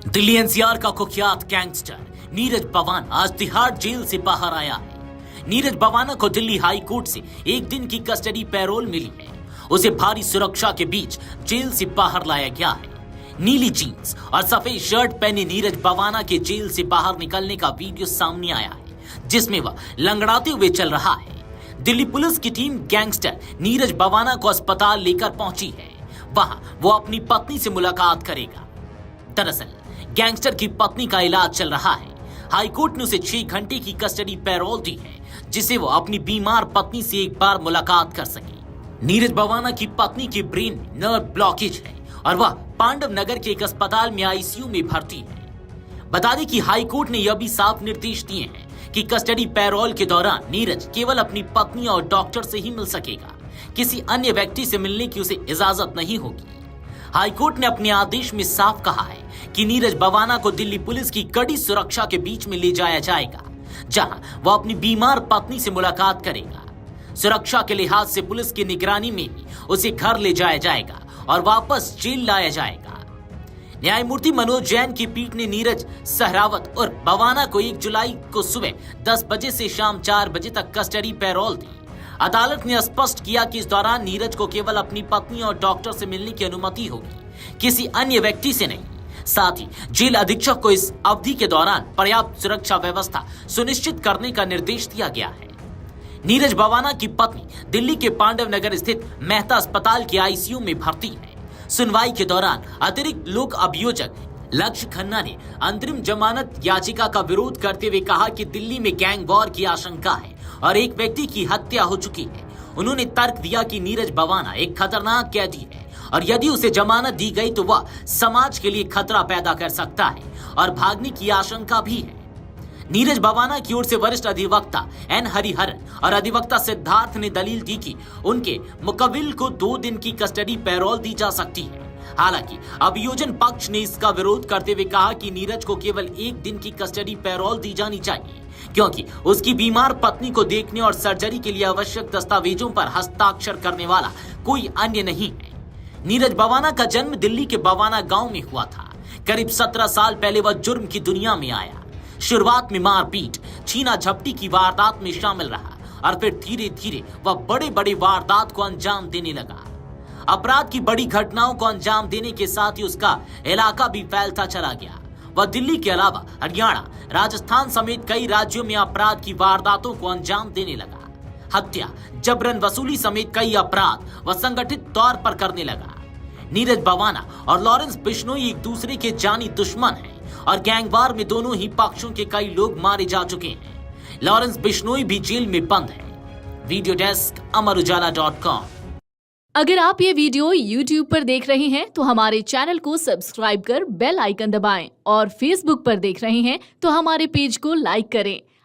Delhi NCR का कुख्यात gangster Neeraj Bawana आज तिहाड़ जेल से बाहर आया है। नीरज बवाना को दिल्ली हाई कोर्ट से एक दिन की कस्टडी पैरोल मिली है। उसे भारी सुरक्षा के बीच जेल से बाहर लाया गया है। नीली जीन्स और सफेद शर्ट पहने नीरज बवाना के जेल से बाहर निकलने का वीडियो सामने आया है, जिसमें वह लंगड़ाते हुए चल रहा है। दिल्ली पुलिस की टीम गैंगस्टर नीरज बवाना को अस्पताल लेकर पहुंची है। वहां वो अपनी पत्नी से मुलाकात करेगा। दरअसल गैंगस्टर की पत्नी का इलाज चल रहा है। हाईकोर्ट ने उसे 6 घंटे की कस्टडी पैरोल दी है, जिससे वो अपनी बीमार पत्नी से एक बार मुलाकात कर सके। नीरज बवाना की पत्नी के ब्रेन में नर्व ब्लॉकेज है और वह पांडव नगर के एक अस्पताल में आईसीयू में भर्ती है। बता दें कि हाईकोर्ट ने यह भी साफ निर्देश दिए हैं कि कस्टडी पैरोल के दौरान नीरज केवल अपनी पत्नी और डॉक्टर से ही मिल सकेगा। किसी अन्य व्यक्ति से मिलने की उसे इजाजत नहीं होगी। हाईकोर्ट ने अपने आदेश में साफ कहा है कि नीरज बवाना को दिल्ली पुलिस की कड़ी सुरक्षा के बीच में ले जाया जाएगा, जहां वह अपनी बीमार पत्नी से मुलाकात करेगा। सुरक्षा के लिहाज से पुलिस की निगरानी में ही उसे घर ले जाया जाएगा और वापस जेल लाया जाएगा। न्यायमूर्ति मनोज जैन की पीठ ने नीरज सहरावत और बवाना को 1 जुलाई को सुबह 10 बजे से शाम 4 बजे तक कस्टडी पैरोल दी। अदालत ने स्पष्ट किया कि इस दौरान नीरज को केवल अपनी पत्नी और डॉक्टर से मिलने की अनुमति होगी, किसी अन्य व्यक्ति से नहीं। साथ ही जेल अधीक्षक को इस अवधि के दौरान पर्याप्त सुरक्षा व्यवस्था सुनिश्चित करने का निर्देश दिया गया है। नीरज बवाना की पत्नी दिल्ली के पांडव नगर स्थित मेहता अस्पताल के आईसीयू में भर्ती है। सुनवाई के दौरान अतिरिक्त लोक अभियोजक लक्ष्य खन्ना ने अंतरिम जमानत याचिका का विरोध करते हुए कहा कि दिल्ली में गैंग वॉर की आशंका है और एक व्यक्ति की हत्या हो चुकी है। उन्होंने तर्क दिया कि नीरज बवाना एक खतरनाक कैदी है और यदि उसे जमानत दी गई तो वह समाज के लिए खतरा पैदा कर सकता है और भागने की आशंका भी है। नीरज बवाना की ओर से वरिष्ठ अधिवक्ता एन हरिहरन और अधिवक्ता सिद्धार्थ ने दलील दी कि उनके मुकविल को 2 दिन की कस्टडी पैरोल दी जा सकती है। हालांकि अभियोजन पक्ष ने इसका विरोध करते हुए कहा कि नीरज को केवल 1 दिन की कस्टडी पैरोल दी जानी चाहिए, क्योंकि उसकी बीमार पत्नी को देखने और सर्जरी के लिए आवश्यक दस्तावेजों पर हस्ताक्षर करने वाला कोई अन्य नहीं है। नीरज बवाना का जन्म दिल्ली के बवाना गांव में हुआ था। करीब 17 साल पहले वह जुर्म की दुनिया में आया। शुरुआत में मारपीट, छीना झपटी की वारदात में शामिल रहा और फिर धीरे धीरे वह बड़े बड़े वारदात को अंजाम देने लगा। अपराध की बड़ी घटनाओं को अंजाम देने के साथ ही उसका इलाका भी फैलता चला गया। वह दिल्ली के अलावा हरियाणा, राजस्थान समेत कई राज्यों में अपराध की वारदातों को अंजाम देने लगा। हत्या, जबरन वसूली समेत कई अपराध वह संगठित तौर पर करने लगा। नीरज बवाना और लॉरेंस बिश्नोई एक दूसरे के जानी दुश्मन हैं और गैंगवार में दोनों ही पक्षों के कई लोग मारे जा चुके हैं। लॉरेंस बिश्नोई भी जेल में बंद है। वीडियो डेस्क अमरउजाला.com। अगर आप ये वीडियो YouTube पर देख रहे हैं तो हमारे चैनल को सब्सक्राइब कर बेल आइकन दबाएं और Facebook पर देख रहे हैं तो हमारे पेज को लाइक करें।